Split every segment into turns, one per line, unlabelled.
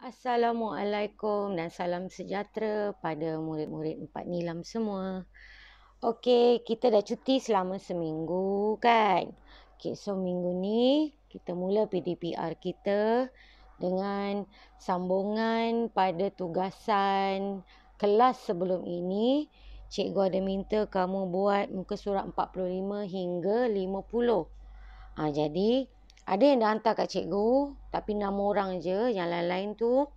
Assalamualaikum dan salam sejahtera pada murid-murid Empat Nilam semua. Okey, kita dah cuti selama seminggu kan? Okey, so minggu ni kita mula PDPR kita dengan sambungan pada tugasan kelas sebelum ini. Cikgu ada minta kamu buat muka surat 45 hingga 50. Jadi ada yang dah hantar kat cikgu, tapi 6 orang je. Yang lain-lain tu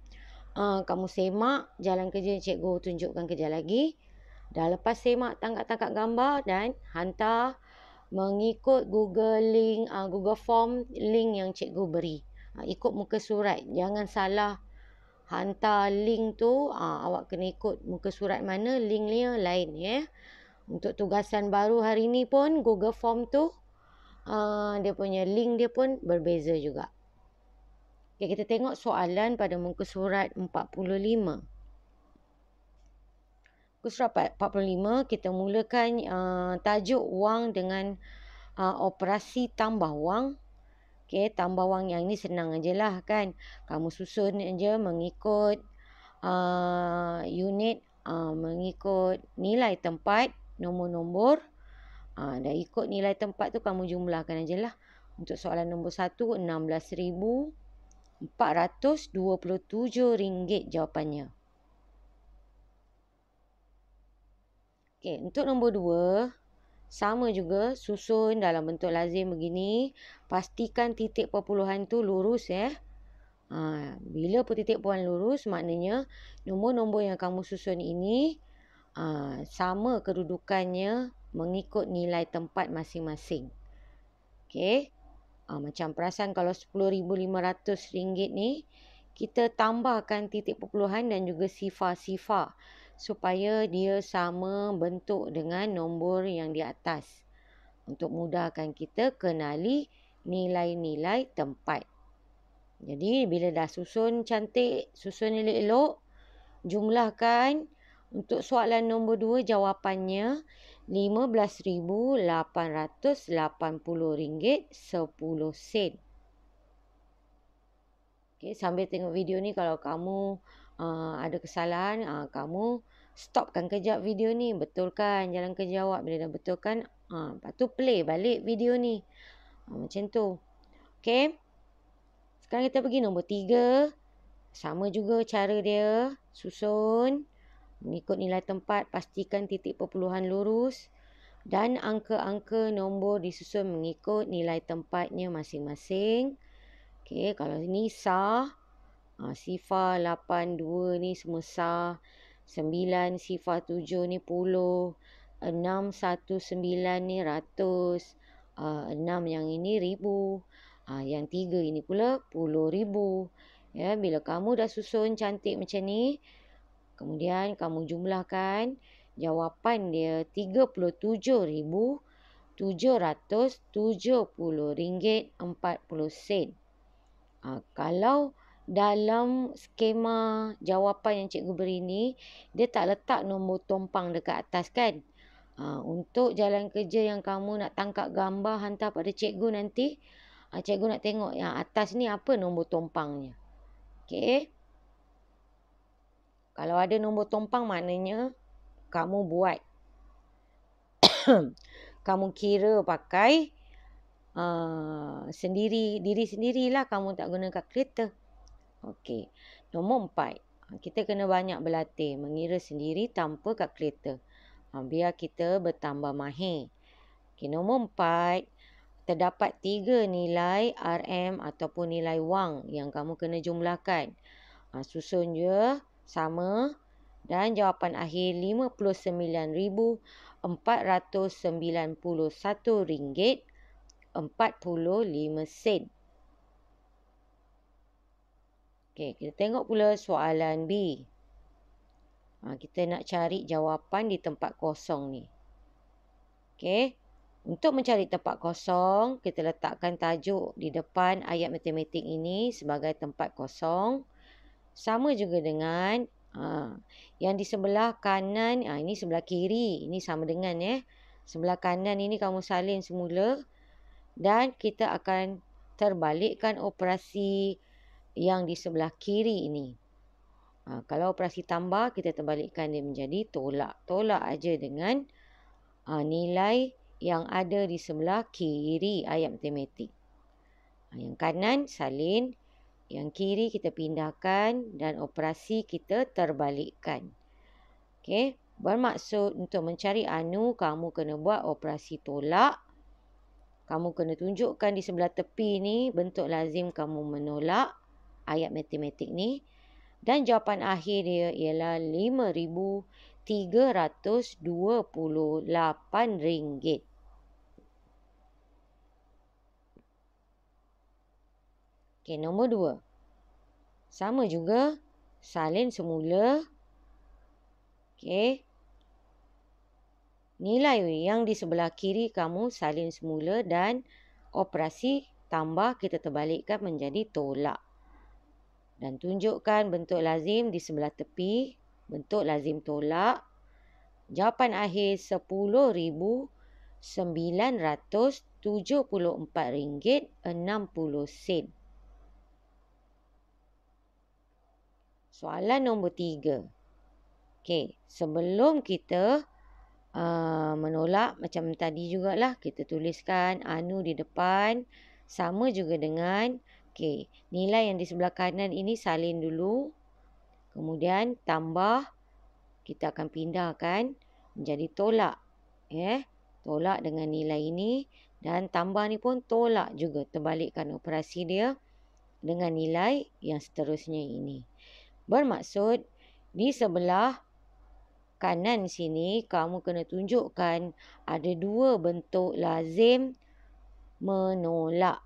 kamu semak jalan kerja cikgu tunjukkan kejap lagi. Dah lepas semak tangkap-tangkap gambar dan hantar mengikut Google link, Google Form link yang cikgu beri. Ikut muka surat. Jangan salah hantar link tu. Awak kena ikut muka surat mana, linknya lain ya. Untuk tugasan baru hari ni pun Google Form tu dia punya link dia pun berbeza juga. Okay, kita tengok soalan pada muka surat 45. Muka surat 45 kita mulakan tajuk wang dengan operasi tambah wang. Okay, tambah wang yang ni senang aje lah kan. Kamu susun aje mengikut unit, mengikut nilai tempat, nombor-nombor. Dah ikut nilai tempat tu kamu jumlahkan aje lah. Untuk soalan nombor 1, RM16,427 jawapannya. Okey, untuk nombor 2, sama juga susun dalam bentuk lazim begini. Pastikan titik perpuluhan tu lurus ya. Bila pun titik perpuluhan lurus, maknanya nombor-nombor yang kamu susun ini sama kedudukannya mengikut nilai tempat masing-masing. Okey. Macam perasan kalau RM10,500 ni, kita tambahkan titik perpuluhan dan juga sifar-sifar supaya dia sama bentuk dengan nombor yang di atas. Untuk mudahkan kita kenali nilai-nilai tempat. Jadi bila dah susun cantik, susun elok-elok, jumlahkan. Untuk soalan nombor 2 jawapannya RM15,880.10. Okay, sambil tengok video ni kalau kamu ada kesalahan, kamu stopkan kejap video ni, betulkan jalan kerja awak. Bila dah betulkan, lepas tu play balik video ni. Macam tu. Okay. Sekarang kita pergi nombor 3. Sama juga cara dia. Susun. Mengikut nilai tempat, pastikan titik perpuluhan lurus. Dan angka-angka nombor disusun mengikut nilai tempatnya masing-masing. Okay, kalau ni sah. Sifar 82 ni semua sah. 9 sifar 7 ni puluh. 619 ni ratus. 6 yang ini ribu. Yang 3 ini pula 10,000. Ya, bila kamu dah susun cantik macam ni, kemudian kamu jumlahkan, jawapan dia RM37,770.40. Kalau dalam skema jawapan yang cikgu beri ni, dia tak letak nombor tompang dekat atas kan. Untuk jalan kerja yang kamu nak tangkap gambar hantar pada cikgu nanti, cikgu nak tengok yang atas ni apa nombor tompangnya. Okey. Kalau ada nombor tompang maknanya kamu buat. Kamu kira pakai diri sendirilah, kamu tak guna kalkulator. Okey. Nombor 4. Kita kena banyak berlatih mengira sendiri tanpa kalkulator. Biar kita bertambah mahir. Okey, nombor 4. Terdapat 3 nilai RM ataupun nilai wang yang kamu kena jumlahkan. Susun je sama. Dan jawapan akhir RM59,491.45. Okey, kita tengok pula soalan B. Kita nak cari jawapan di tempat kosong ni. Okey. Untuk mencari tempat kosong, kita letakkan tajuk di depan ayat matematik ini sebagai tempat kosong. Sama juga dengan yang di sebelah kanan, ini sebelah kiri. Ini sama dengan sebelah kanan ini kamu salin semula. Dan kita akan terbalikkan operasi yang di sebelah kiri ini. Kalau operasi tambah, kita terbalikkan dia menjadi tolak. Tolak aja dengan nilai yang ada di sebelah kiri ayat matematik. Yang kanan salin, yang kiri kita pindahkan dan operasi kita terbalikkan. Okey, bermaksud untuk mencari anu, kamu kena buat operasi tolak. Kamu kena tunjukkan di sebelah tepi ni bentuk lazim kamu menolak ayat matematik ni. Dan jawapan akhir dia ialah RM5,328. Okey, nombor 2. Sama juga, salin semula. Okey. Nilai yang di sebelah kiri kamu salin semula dan operasi tambah kita terbalikkan menjadi tolak. Dan tunjukkan bentuk lazim di sebelah tepi, bentuk lazim tolak. Jawapan akhir RM10,974.60. Soalan nombor 3. Okey, sebelum kita menolak macam tadi jugalah, kita tuliskan anu di depan. Sama juga dengan nilai yang di sebelah kanan ini salin dulu. Kemudian tambah, kita akan pindahkan menjadi tolak. Tolak dengan nilai ini. Dan tambah ni pun tolak juga. Terbalikkan operasi dia dengan nilai yang seterusnya ini. Bermaksud di sebelah kanan sini kamu kena tunjukkan ada 2 bentuk lazim menolak.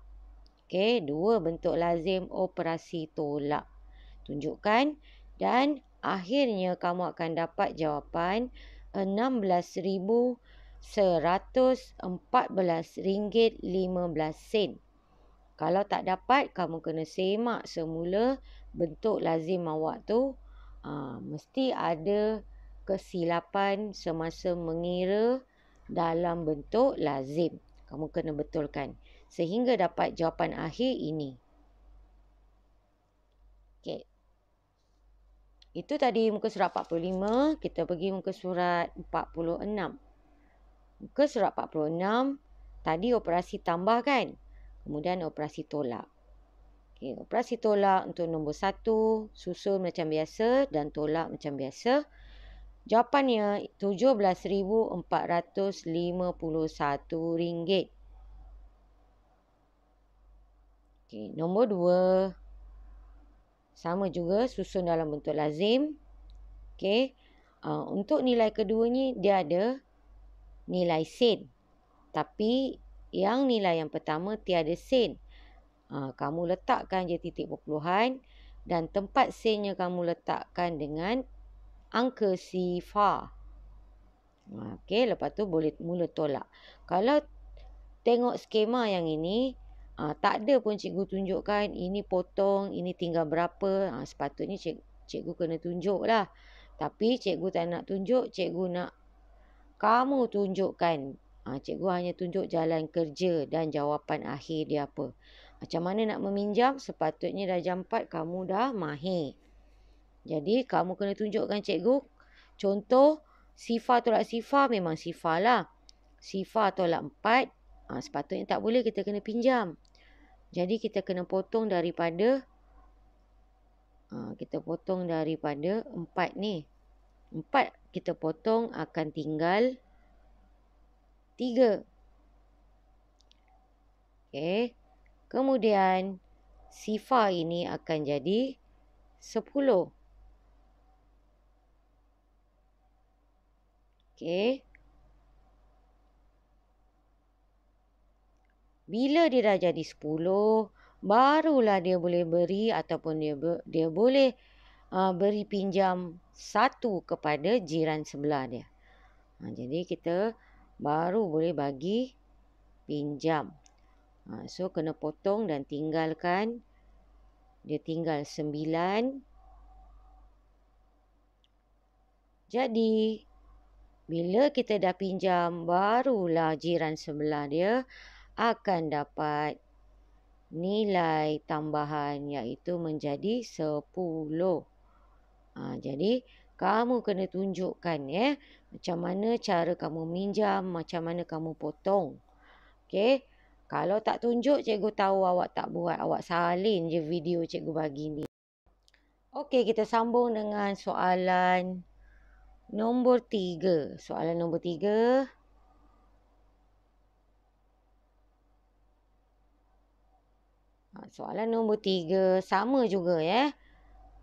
Okey, 2 bentuk lazim operasi tolak. Tunjukkan dan akhirnya kamu akan dapat jawapan RM16,114.15. Kalau tak dapat, kamu kena semak semula bentuk lazim awak tu. Mesti ada kesilapan semasa mengira dalam bentuk lazim. Kamu kena betulkan sehingga dapat jawapan akhir ini. Okey. Itu tadi muka surat 45. Kita pergi muka surat 46. Muka surat 46, tadi operasi tambah kan? Kemudian operasi tolak. Okey, operasi tolak untuk nombor 1, susun macam biasa dan tolak macam biasa. Jawapannya RM17,451. Okey, nombor 2. Sama juga susun dalam bentuk lazim. Okey. Untuk nilai kedua ni dia ada nilai sen. Tapi yang nilai yang pertama tiada sen. Kamu letakkan je titik perpuluhan dan tempat sennya kamu letakkan dengan angka sifar. Okey, lepas tu boleh mula tolak. Kalau tengok skema yang ini, tak ada pun cikgu tunjukkan ini potong, ini tinggal berapa. Sepatutnya cikgu kena tunjuk lah. Tapi cikgu tak nak tunjuk, cikgu nak kamu tunjukkan. Cikgu hanya tunjuk jalan kerja dan jawapan akhir dia apa. Macam mana nak meminjam, sepatutnya dah jam 4 kamu dah mahir. Jadi kamu kena tunjukkan cikgu. Contoh, sifar tolak sifar memang sifar lah. Sifar tolak 4, sepatutnya tak boleh, kita kena pinjam. Jadi kita kena potong daripada 4 ni. 4 kita potong akan tinggal 3. Okey. Kemudian sifar ini akan jadi 10. Okey. Bila dia dah jadi 10, barulah dia boleh beri ataupun dia boleh beri pinjam 1 kepada jiran sebelah dia. Jadi kita baru boleh bagi pinjam. So kena potong dan tinggalkan. Dia tinggal 9. Jadi bila kita dah pinjam, barulah jiran sebelah dia akan dapat nilai tambahan iaitu menjadi 10. Jadi kamu kena tunjukkan macam mana cara kamu minjam, macam mana kamu potong. Okey. Kalau tak tunjuk, cikgu tahu awak tak buat. Awak salin je video cikgu bagi ni. Okey, kita sambung dengan soalan nombor 3. Soalan nombor 3. Soalan nombor 3 sama juga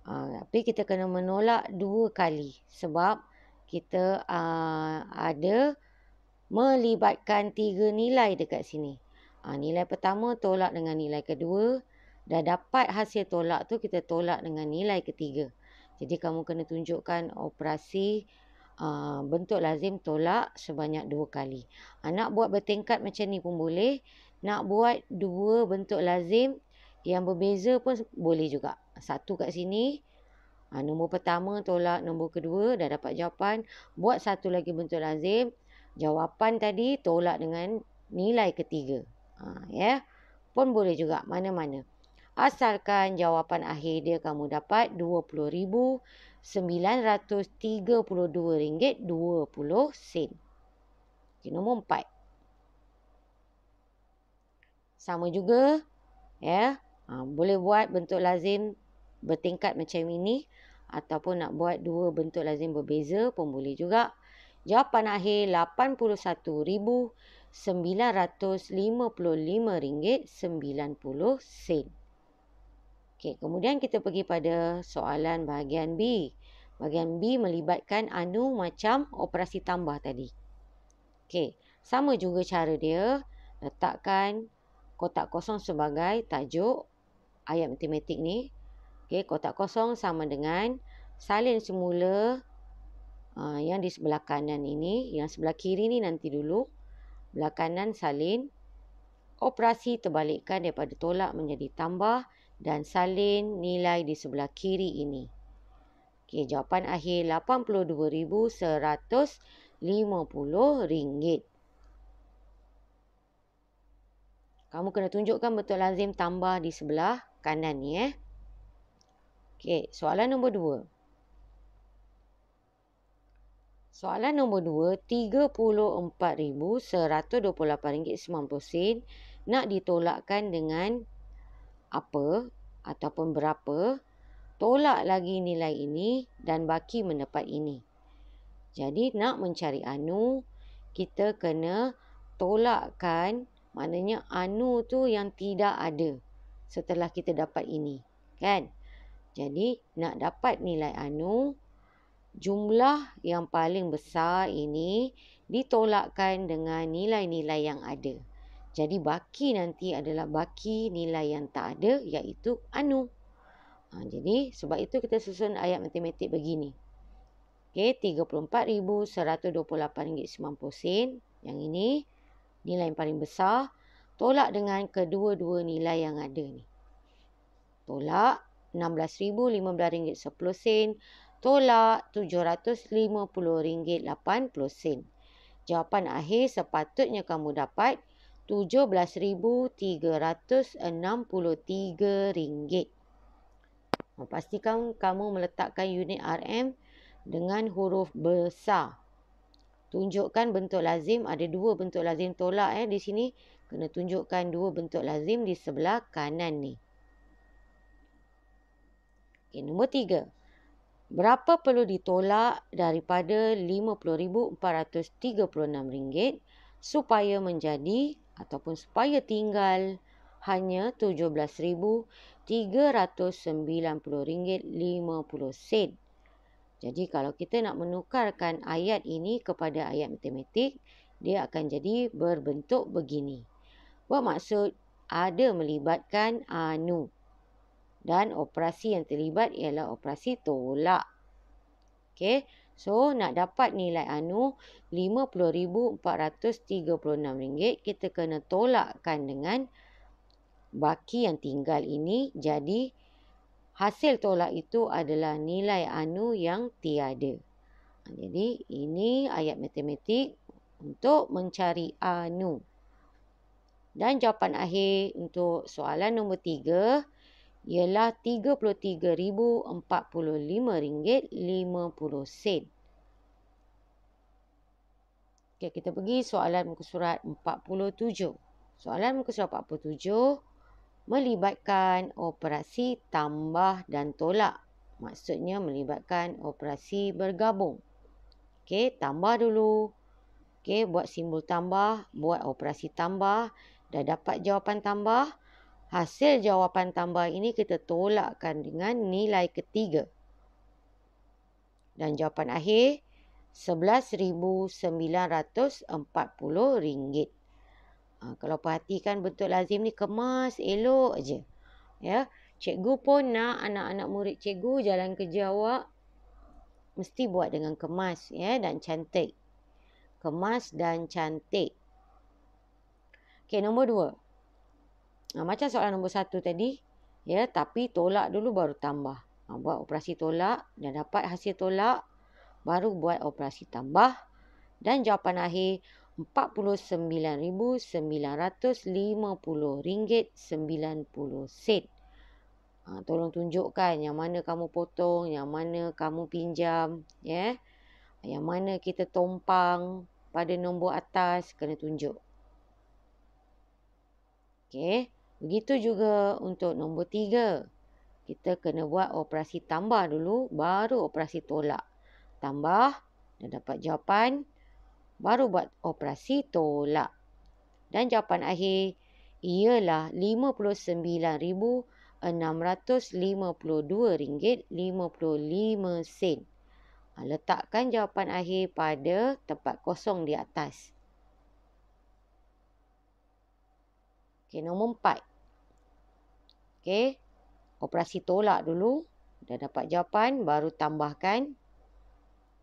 tapi kita kena menolak 2 kali sebab kita ada melibatkan 3 nilai dekat sini. Nilai pertama tolak dengan nilai kedua. Dah dapat hasil tolak tu, kita tolak dengan nilai ketiga. Jadi kamu kena tunjukkan operasi bentuk lazim tolak sebanyak 2 kali. Nak buat bertingkat macam ni pun boleh. Nak buat 2 bentuk lazim yang berbeza pun boleh juga. Satu kat sini. Nombor pertama tolak nombor kedua. Dah dapat jawapan. Buat satu lagi bentuk lazim. Jawapan tadi tolak dengan nilai ketiga. Pun boleh juga. Mana-mana. Asalkan jawapan akhir dia kamu dapat RM20,932.20 sen. Nombor 4. Sama juga. Boleh buat bentuk lazim bertingkat macam ini. Ataupun nak buat 2 bentuk lazim berbeza pun boleh juga. Jawapan akhir RM81,955.90 sen. Okey, kemudian kita pergi pada soalan bahagian B. Bahagian B melibatkan anu macam operasi tambah tadi. Okey, sama juga cara dia. Letakkan kotak kosong sebagai tajuk ayat matematik ni. Okey, kotak kosong sama dengan salin semula yang di sebelah kanan ini. Yang sebelah kiri ni nanti dulu. Belah kanan salin. Operasi terbalikkan daripada tolak menjadi tambah. Dan salin nilai di sebelah kiri ini. Okey, jawapan akhir RM82,150. Kamu kena tunjukkan bentuk lazim tambah di sebelah kanan ni Okey, soalan nombor 2. Soalan nombor 2, RM34,128.90 nak ditolakkan dengan apa ataupun berapa. Tolak lagi nilai ini dan baki mendapat ini. Jadi nak mencari anu, kita kena tolakkan, maknanya anu tu yang tidak ada setelah kita dapat ini. Kan? Jadi nak dapat nilai anu, jumlah yang paling besar ini ditolakkan dengan nilai-nilai yang ada. Jadi baki nanti adalah baki nilai yang tak ada, iaitu anu. Jadi sebab itu kita susun ayat matematik begini. Okey, RM34,128.90. Yang ini nilai yang paling besar. Tolak dengan kedua-dua nilai yang ada ni. Tolak RM16,015.10. Tolak RM750.80. Jawapan akhir sepatutnya kamu dapat RM17,363. Pastikan kamu meletakkan unit RM dengan huruf besar. Tunjukkan bentuk lazim. Ada 2 bentuk lazim tolak di sini. Kena tunjukkan 2 bentuk lazim di sebelah kanan ni. Okay, nombor 3. Berapa perlu ditolak daripada RM50,436 supaya menjadi ataupun supaya tinggal hanya RM17,390.50. Jadi kalau kita nak menukarkan ayat ini kepada ayat matematik, dia akan jadi berbentuk begini. Bermaksud ada melibatkan anu. Dan operasi yang terlibat ialah operasi tolak. Okey. So, nak dapat nilai anu RM50,436, kita kena tolakkan dengan baki yang tinggal ini. Jadi, hasil tolak itu adalah nilai anu yang tiada. Jadi, ini ayat matematik untuk mencari anu. Dan jawapan akhir untuk soalan nombor 3 ialah RM33,45.50. Okey, kita pergi soalan muka surat 47. Soalan muka surat 47 melibatkan operasi tambah dan tolak. Maksudnya melibatkan operasi bergabung. Okey, tambah dulu. Okey, buat simbol tambah, buat operasi tambah. Dah dapat jawapan tambah. Hasil jawapan tambah ini kita tolakkan dengan nilai ketiga. Dan jawapan akhir RM11,940. Kalau perhatikan bentuk lazim ni kemas, elok aje. Ya, cikgu pun nak anak-anak murid cikgu jalan kerja awak mesti buat dengan kemas, ya, dan cantik. Kemas dan cantik. Okey, nombor 2. Macam soalan nombor 1 tadi, ya, tapi tolak dulu baru tambah. Buat operasi tolak, dah dapat hasil tolak, baru buat operasi tambah. Dan jawapan akhir RM49,950.90. Tolong tunjukkan yang mana kamu potong, yang mana kamu pinjam, ya. Yang mana kita tumpang pada nombor atas, kena tunjuk. Okey, begitu juga untuk nombor 3. Kita kena buat operasi tambah dulu, baru operasi tolak. Tambah, dah dapat jawapan, baru buat operasi tolak. Dan jawapan akhir ialah RM55,652.55. Letakkan jawapan akhir pada tempat kosong di atas. Okey, nombor 4. Okey, operasi tolak dulu. Dah dapat jawapan, baru tambahkan.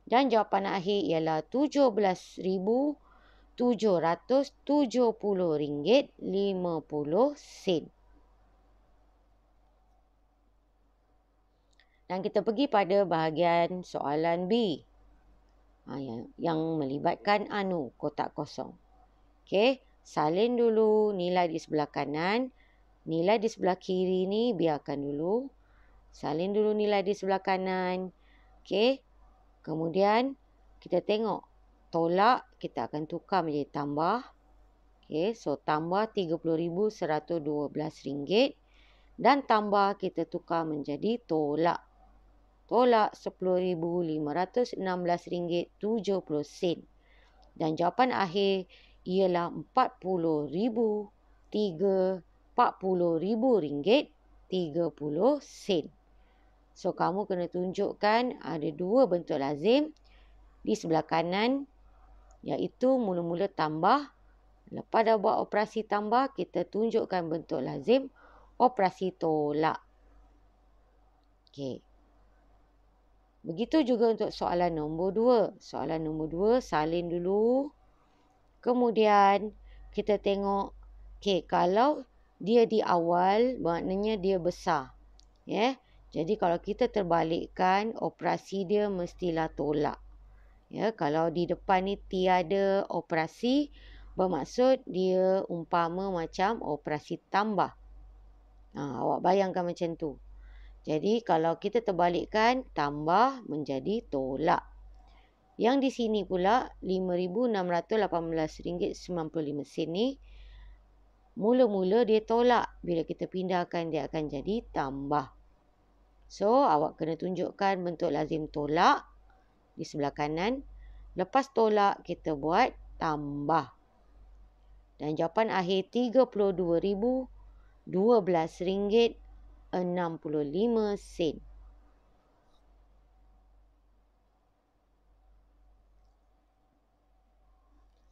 Dan jawapan akhir ialah RM17,770.50. Dan kita pergi pada bahagian soalan B. Yang melibatkan kotak kosong. Okey, salin dulu nilai di sebelah kanan. Nilai di sebelah kiri ni biarkan dulu. Salin dulu nilai di sebelah kanan. Okey. Kemudian kita tengok tolak kita akan tukar menjadi tambah. Okey, so tambah RM30,112 dan tambah kita tukar menjadi tolak. Tolak RM10,516.70. Dan jawapan akhir ialah RM40,030.30. So, kamu kena tunjukkan ada dua bentuk lazim di sebelah kanan, iaitu mula-mula tambah. Lepas dah buat operasi tambah, kita tunjukkan bentuk lazim operasi tolak. Okey. Begitu juga untuk soalan nombor 2. Soalan nombor 2, salin dulu. Kemudian kita tengok, okey, kalau dia di awal, maknanya dia besar. Ya. Jadi kalau kita terbalikkan, operasi dia mestilah tolak. Ya, kalau di depan ni tiada operasi, bermaksud dia umpama macam operasi tambah. Awak bayangkan macam tu. Jadi kalau kita terbalikkan, tambah menjadi tolak. Yang di sini pula RM5,618.95 ni mula-mula dia tolak. Bila kita pindahkan dia akan jadi tambah. So awak kena tunjukkan bentuk lazim tolak di sebelah kanan. Lepas tolak kita buat tambah. Dan jawapan akhir RM30,012.65.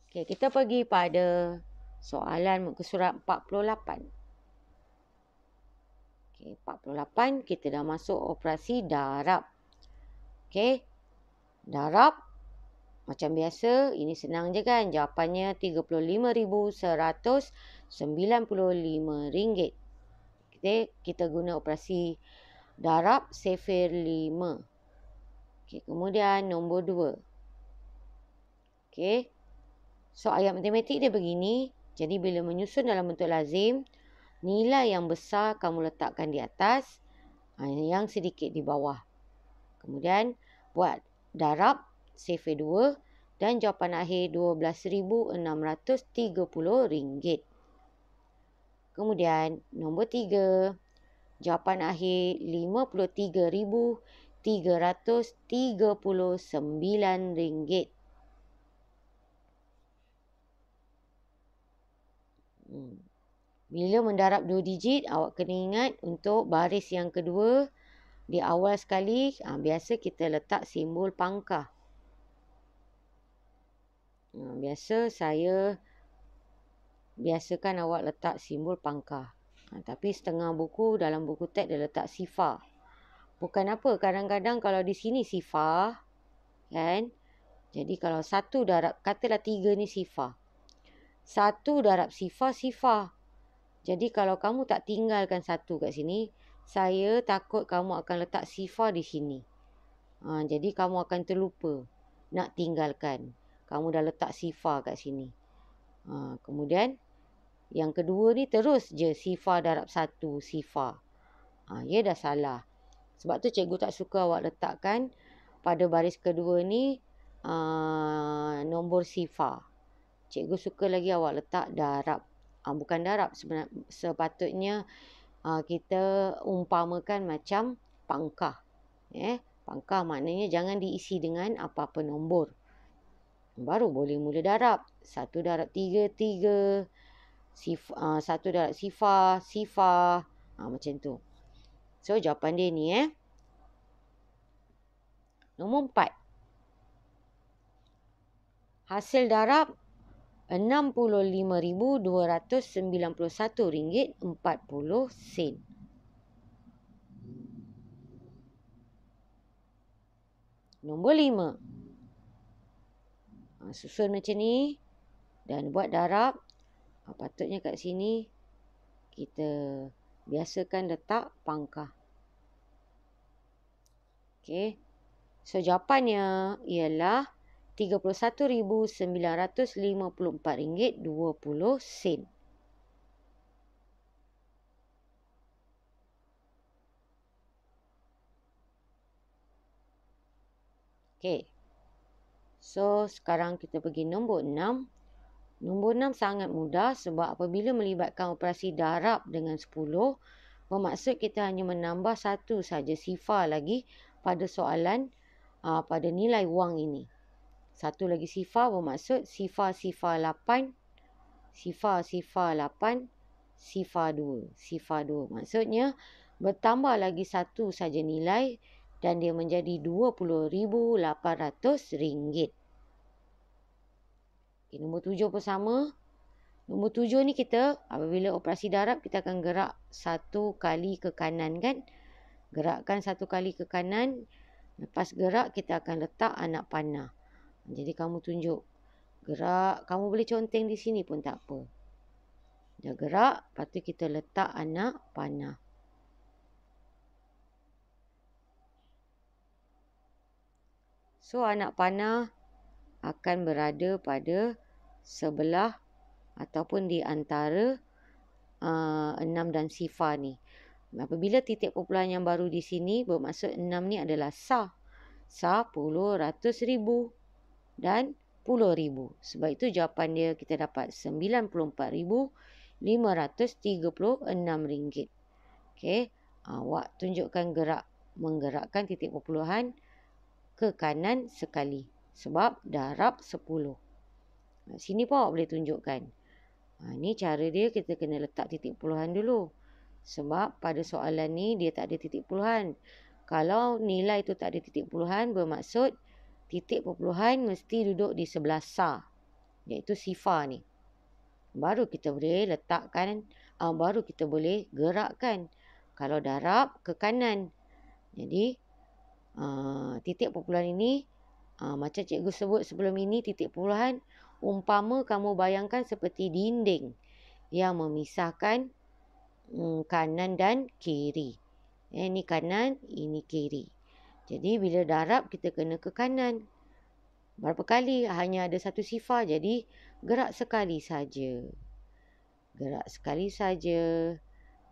Okey, kita pergi pada soalan muka surat 48. Okey, 48 kita dah masuk operasi darab. Okey. Darab macam biasa, ini senang je kan? Jawapannya RM35,195. Kita guna operasi darab sifir 5. Okey, kemudian nombor 2. Okey. So ayat matematik dia begini. Jadi bila menyusun dalam bentuk lazim, nilai yang besar kamu letakkan di atas, yang sedikit di bawah. Kemudian buat darab CV2 dan jawapan akhir RM12,630. Kemudian nombor 3, jawapan akhir RM53,339. Bila mendarab 2 digit, awak kena ingat untuk baris yang kedua, di awal sekali, biasa kita letak simbol pangkah. Biasakan awak letak simbol pangkah. Tapi setengah buku, dalam buku teks dia letak sifar. Bukan apa, kadang-kadang kalau di sini sifar, kan? Jadi kalau 1 darab, katalah 3 ni sifar. 1 darab sifar. Jadi kalau kamu tak tinggalkan 1 kat sini, saya takut kamu akan letak sifar di sini. Jadi kamu akan terlupa nak tinggalkan. Kamu dah letak sifar kat sini. Kemudian yang kedua ni terus je sifar darab 1 sifar. Ya dah salah. Sebab tu cikgu tak suka awak letakkan pada baris kedua ni nombor sifar. Cikgu suka lagi awak letak darab. Bukan darab, sepatutnya kita umpamakan macam pangkah. Pangkah maknanya jangan diisi dengan apa-apa nombor. Baru boleh mula darab. 1 darab 3, 3. 1 darab sifar. Macam tu. So, jawapan dia ni. Nombor 4. Hasil darab RM65,291.40. Nombor 5. Susun macam ni. Dan buat darab. Patutnya kat sini kita biasakan letak pangkah. Okey. So, jawapannya ialah RM31,954.20. Okey. So, sekarang kita pergi nombor 6. Nombor 6 sangat mudah sebab apabila melibatkan operasi darab dengan 10, bermaksud kita hanya menambah 1 saja sifar lagi pada soalan pada nilai wang ini. 1 lagi sifar bermaksud sifar 8, sifar 8, sifar 2. Maksudnya bertambah lagi 1 saja nilai dan dia menjadi RM20,800. Okay, nombor 7 pun sama. Nombor 7 ni kita apabila operasi darab kita akan gerak 1 kali ke kanan kan. Gerakkan 1 kali ke kanan. Lepas gerak kita akan letak anak panah. Jadi kamu tunjuk gerak. Kamu boleh conteng di sini pun tak apa. Dah gerak. Lepas tu kita letak anak panah. So anak panah akan berada pada sebelah ataupun di antara 6 dan sifar ni. Apabila titik perpuluhan yang baru di sini bermaksud 6 ni adalah sah. Sah puluh, ratus, ribu dan RM10,000. Sebab itu jawapan dia kita dapat RM94,536. Okey. Awak tunjukkan menggerakkan titik perpuluhan ke kanan sekali. Sebab darab 10. Sini pun awak boleh tunjukkan. Ni cara dia kita kena letak titik perpuluhan dulu. Sebab pada soalan ni dia tak ada titik perpuluhan. Kalau nilai tu tak ada titik perpuluhan bermaksud titik perpuluhan mesti duduk di sebelah sah. Iaitu sifar ni. Baru kita boleh letakkan, baru kita boleh gerakkan. Kalau darab ke kanan. Jadi titik perpuluhan ini macam cikgu sebut sebelum ini, titik perpuluhan umpama kamu bayangkan seperti dinding yang memisahkan kanan dan kiri. Ini kanan, ini kiri. Jadi bila darab kita kena ke kanan. Berapa kali? Hanya ada 1 sifar. Jadi gerak sekali saja. Gerak sekali saja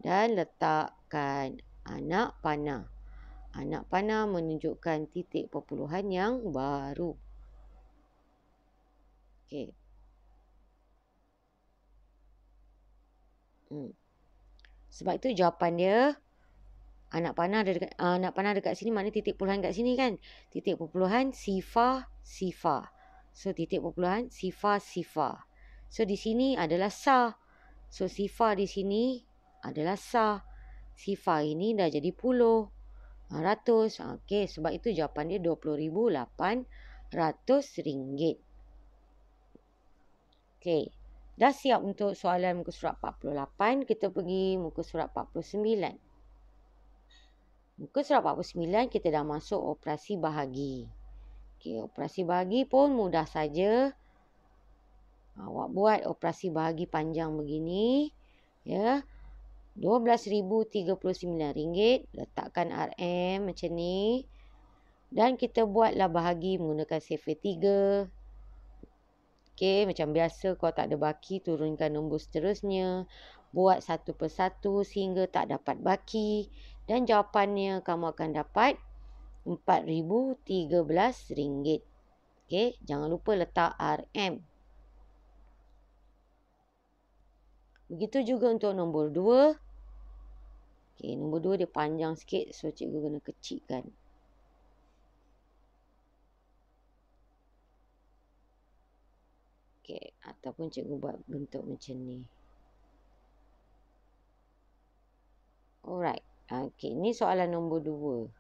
dan letakkan anak panah. Anak panah menunjukkan titik perpuluhan yang baru. Okey. Sebab itu jawapan dia anak panah dekat sini maknanya titik perpuluhan dekat sini kan. Titik perpuluhan sifar sifar. So titik perpuluhan sifar sifar. So di sini adalah sa. So sifar di sini adalah sa. Sifar ini dah jadi puluh. Ratus. Okey, sebab itu jawapan dia RM20,800. Okey. Dah siap untuk soalan muka surat 48. Kita pergi muka surat 49. Muka surat 49 kita dah masuk operasi bahagi. Okey, operasi bahagi pun mudah saja. Awak buat operasi bahagi panjang begini. Ya. RM12,039. Letakkan RM macam ni. Dan kita buatlah bahagi menggunakan sifar 3. Okey, macam biasa kalau tak ada baki, turunkan nombor seterusnya. Buat satu persatu sehingga tak dapat baki. Dan jawapannya kamu akan dapat RM4,013. Okey, jangan lupa letak RM. Begitu juga untuk nombor 2. Okey, nombor 2 dia panjang sikit, so cikgu kena kecilkan. Okey, ataupun cikgu buat bentuk macam ni. Alright. Okey, ni soalan nombor 2.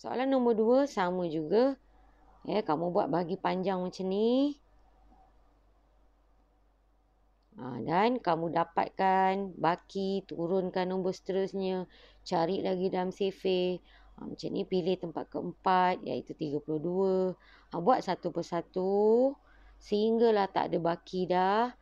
Soalan nombor 2 sama juga. Kamu buat bahagi panjang macam ni. Dan kamu dapatkan baki, turunkan nombor seterusnya. Cari lagi dalam sifar. Macam ni pilih tempat keempat iaitu 32. Buat satu persatu. Sehinggalah tak ada baki dah.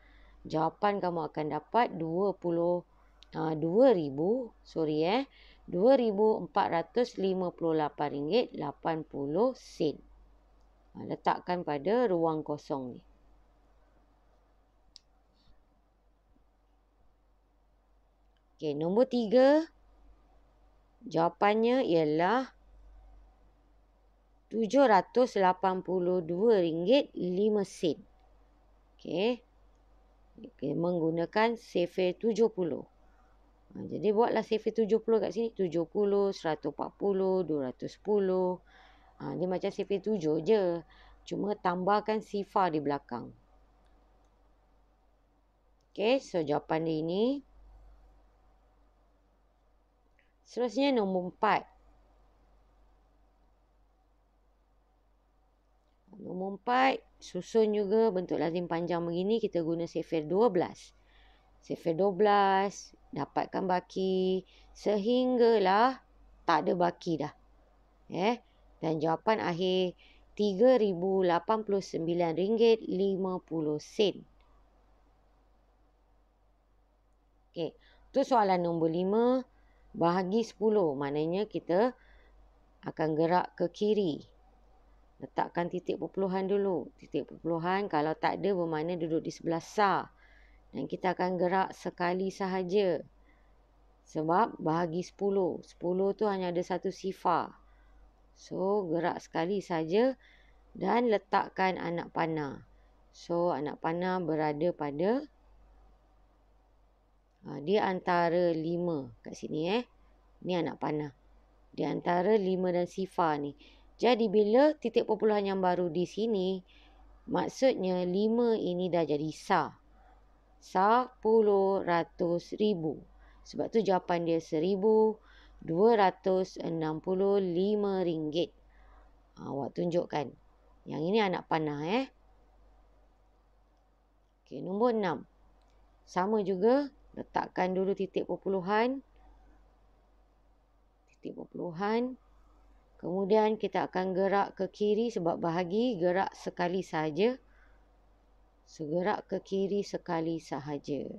Jawapan kamu akan dapat RM2,458.80. Letakkan pada ruang kosong ni. Okey, nombor 3. Jawapannya ialah RM782.05. Okey. Menggunakan sifar 70. Jadi buatlah sifar 70 kat sini. 70, 140, 210. Dia macam sifar 7 je. Cuma tambahkan sifar di belakang. Okey, so jawapan dia ini. Seterusnya nombor 4. Nombor 4, susun juga bentuk lazim panjang begini. Kita guna sifar 12. Sifar 12, dapatkan baki. Sehinggalah tak ada baki dah. Dan jawapan akhir RM3,089.50. Okey, tu soalan nombor 5. Bahagi 10. Maknanya kita akan gerak ke kiri. Letakkan titik perpuluhan dulu. Titik perpuluhan kalau tak ada bermakna duduk di sebelah sa. Dan kita akan gerak sekali sahaja. Sebab bahagi 10. 10 tu hanya ada satu sifar. So, gerak sekali saja. Dan letakkan anak panah. So, anak panah berada pada dia antara 5 kat sini. Ni anak panah. Di antara 5 dan sifar ni. Jadi bila titik perpuluhan yang baru di sini, maksudnya 5 ini dah jadi sa. Sa, puluh, ratus, ribu. Sebab tu jawapan dia RM1,265. Awak tunjukkan. Yang ini anak panah. Okey, nombor 6. Sama juga. Letakkan dulu titik perpuluhan. Titik perpuluhan. Kemudian kita akan gerak ke kiri sebab bahagi gerak sekali sahaja. Gerak ke kiri sekali sahaja.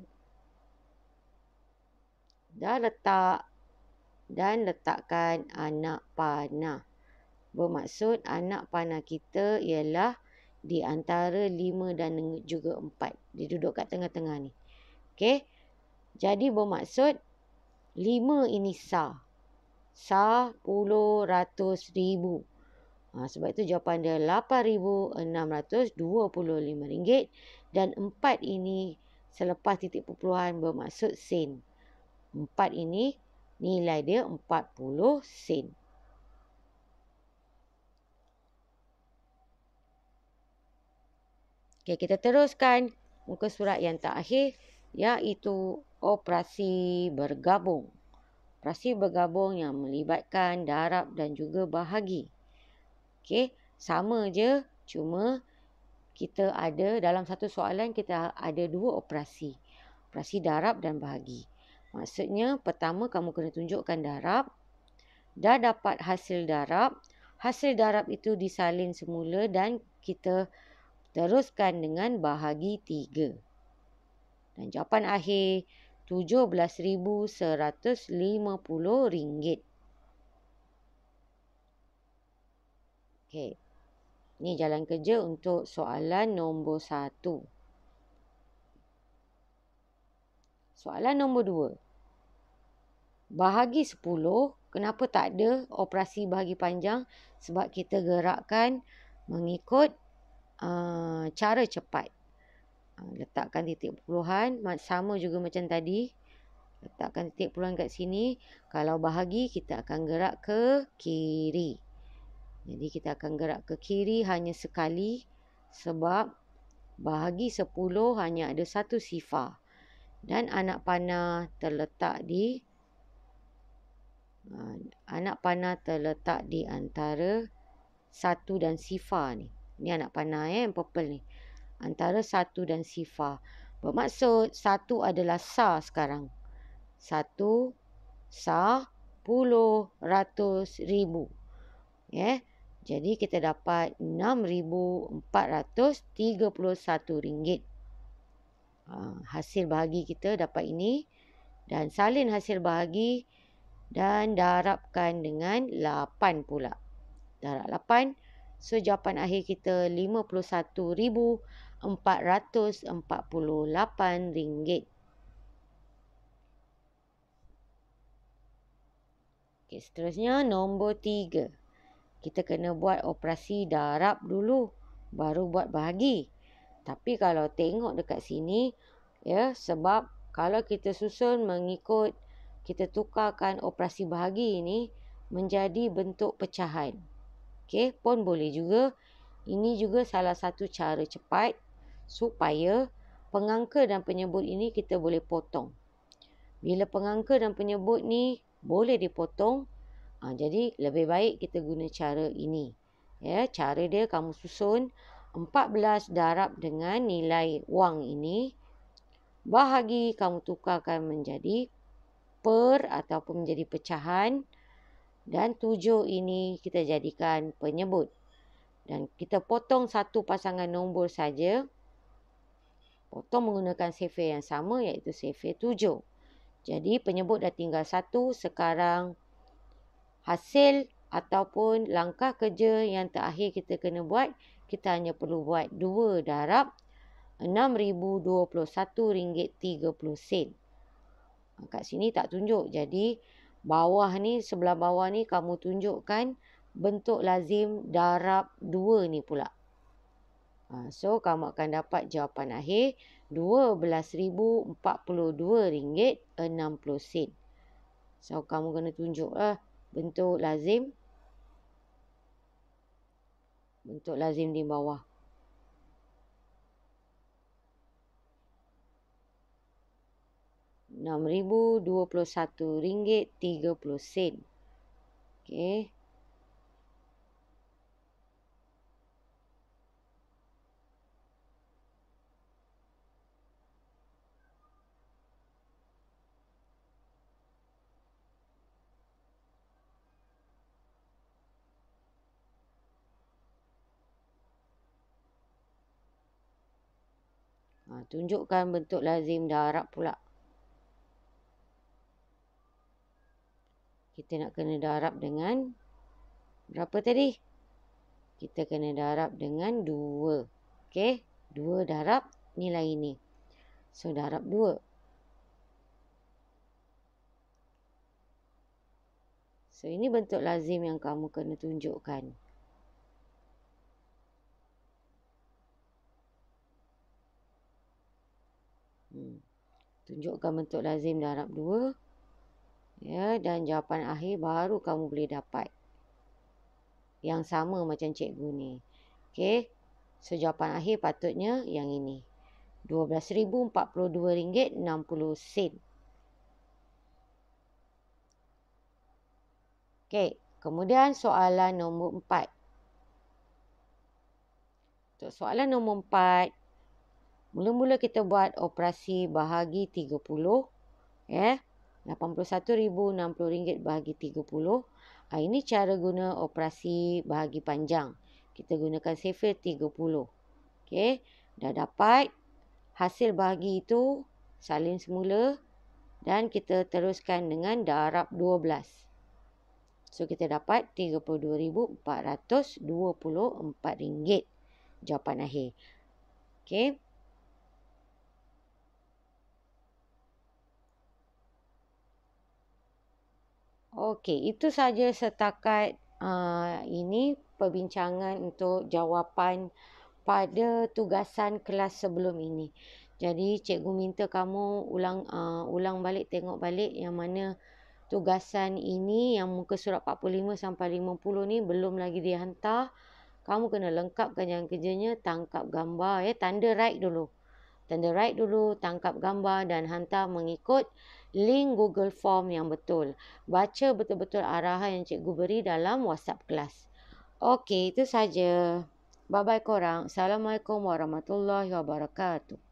Dah letak. Dan letakkan anak panah. Bermaksud anak panah kita ialah di antara 5 dan juga 4. Dia duduk kat tengah-tengah ni. Okey. Jadi bermaksud 5 ini sah. Sah, puluh, ratus, ribu. Sebab itu jawapan dia RM8,625 dan 4 ini selepas titik perpuluhan bermaksud sen. 4 ini nilai dia 40 sen. Okey, kita teruskan muka surat yang terakhir iaitu operasi bergabung. Operasi bergabung yang melibatkan darab dan juga bahagi. Okey, sama je, cuma kita ada dalam satu soalan kita ada 2 operasi. Operasi darab dan bahagi. Maksudnya pertama kamu kena tunjukkan darab. Dah dapat hasil darab. Hasil darab itu disalin semula dan kita teruskan dengan bahagi 3. Dan jawapan akhir RM17,150. Okey. Ini jalan kerja untuk soalan nombor 1. Soalan nombor 2. Bahagi 10, kenapa tak ada operasi bahagi panjang? Sebab kita gerakkan mengikut cara cepat. Letakkan titik perpuluhan, sama juga macam tadi. Letakkan titik perpuluhan kat sini. Kalau bahagi, kita akan gerak ke kiri. Jadi kita akan gerak ke kiri hanya sekali. Sebab bahagi 10 hanya ada satu sifar. Dan anak panah terletak di antara 1 dan sifar ni. Ni anak panah yang purple ni. Antara 1 dan sifar. Bermaksud 1 adalah sah sekarang. 1 sah, puluh, ratus, ribu. Jadi kita dapat RM6,431. Hasil bahagi kita dapat ini. Dan salin hasil bahagi dan darabkan dengan 8 pula. Darab 8. So, jawapan akhir kita RM51,448. Okey, seterusnya nombor 3. Kita kena buat operasi darab dulu, baru buat bahagi. Tapi kalau tengok dekat sini, sebab kalau kita susun mengikut, kita tukarkan operasi bahagi ini menjadi bentuk pecahan. Okey, pun boleh juga. Ini juga salah satu cara cepat supaya pengangka dan penyebut ini kita boleh potong. Bila pengangka dan penyebut ni boleh dipotong, jadi lebih baik kita guna cara ini. Cara dia kamu susun 14 darab dengan nilai wang ini. Bahagi kamu tukarkan menjadi per ataupun menjadi pecahan. Dan 7 ini kita jadikan penyebut. Dan kita potong satu pasangan nombor saja. Potong menggunakan sifar yang sama iaitu sifar 7. Jadi penyebut dah tinggal 1. Sekarang hasil ataupun langkah kerja yang terakhir kita kena buat. Kita hanya perlu buat 2 darab RM6,021.30. Kat sini tak tunjuk. Jadi sebelah bawah ni kamu tunjukkan bentuk lazim darab 2 ni pula. So kamu akan dapat jawapan akhir RM12,042.60. So kamu kena tunjuk bentuk lazim. Bentuk lazim di bawah. RM6,021.30. Okey. Tunjukkan bentuk lazim darab pula. Kita nak kena darab dengan berapa tadi? Kita kena darab dengan 2. Okey, 2 darab nilai ini. So, darab 2. So, ini bentuk lazim yang kamu kena tunjukkan. Tunjukkan bentuk lazim darab 2. Ya, dan jawapan akhir baru kamu boleh dapat. Yang sama macam cikgu ni. Okey. So, jawapan akhir patutnya yang ini. RM12,042.60. Okey. Kemudian soalan nombor 4. Untuk soalan nombor 4. Mula-mula kita buat operasi bahagi 30. RM81,060 bahagi 30. Ini cara guna operasi bahagi panjang. Kita gunakan sifar 30. Okey. Dah dapat hasil bahagi itu, salin semula. Dan kita teruskan dengan darab 12. So, kita dapat RM32,424. Jawapan akhir. Okey. Okey, itu saja setakat ini perbincangan untuk jawapan pada tugasan kelas sebelum ini. Jadi, cikgu minta kamu ulang balik, tengok balik yang mana tugasan ini yang muka surat 45 sampai 50 ni belum lagi dihantar. Kamu kena lengkapkan jalan kerjanya, tangkap gambar, tanda right dulu. Tanda right dulu, tangkap gambar dan hantar mengikut link Google Form yang betul. Baca betul-betul arahan yang cikgu beri dalam WhatsApp kelas. Okey, itu saja. Bye-bye korang. Assalamualaikum warahmatullahi wabarakatuh.